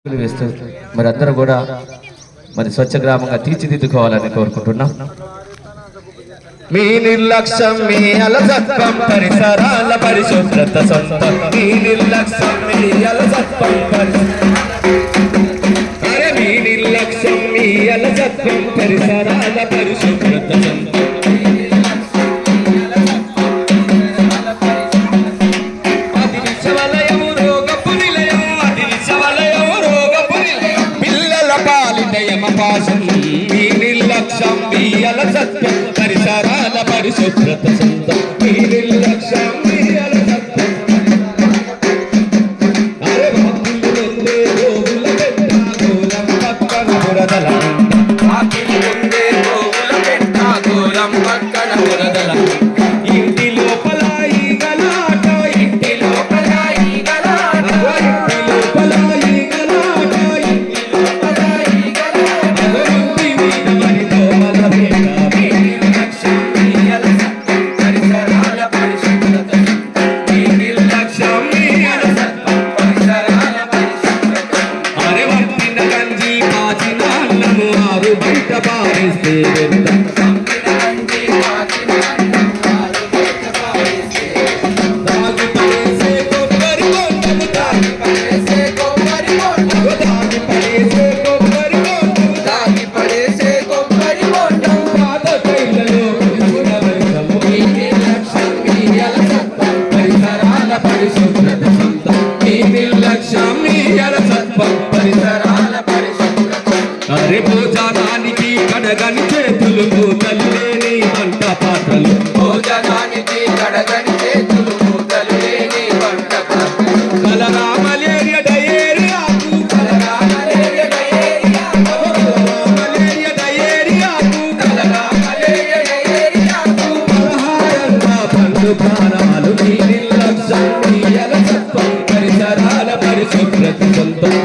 వేస్తూ మరి అందరూ కూడా మరి స్వచ్ఛ గ్రామంగా తీర్చిదిద్దుకోవాలని కోరుకుంటున్నాం. మీ నిర్లక్ష్యం మీ అలసత్వం పరిసరాల పరిశుభ్రత సొంతం. మీ నిర్లక్ష్యం మీ అలసత్వం మీ నిర్లక్ష్యం మీ అలసత్వం పరిసరాల పరిశుభ్రత సొంతం. మీ నిర్లక్ష్యం మీ అలసత్వం పరిసరాల పరిశుభ్రత సొంతం. మీ నిర్లక్ష్యం మీ అలసత్వం పక్కన బురదల ఇంటి లోపల ఈ గలాట ఇంటి లోపల ఈ గలాట ఇంటి లోపల ఈ గలాట ఇంటి లోపల ఈ గలాట బయట పారేస్తే దాగి పడేసే కొబ్బరి బొండము దాగి పడేసే కొబ్బరి బొండము దాగి పడేసే కొబ్బరి బొండము దాగి పడేసే కొబ్బరి బొండము పాత కైలలో పరిశుభ్రము. మీ నిర్లక్ష్యం మీ అలసత్వం పరిసరాల పరిశుభ్రత సొంతం. మీ నిర్లక్ష్యం మీ అలసత్వం పరిసరాల పరిశుభ్రత. అరే భోజనానికి కడగని చేతులు మూతలు లేని వంట పాత్రలు. భోజనానికి కడగని చేతులు మూతలు లేని వంట పాత్రలు. కలరా మలేరియా డయేరియాకు కలరా మలేరియా డయేరియాకు మలేరియా డయేరియాకు కలరా మలేరియా డయేరియాకు పలహారంగా పండు ప్రాణాలు. మీ నిర్లక్ష్యం మీ అలసత్వం పరిసరాల పరిశుభ్రత సొంతం.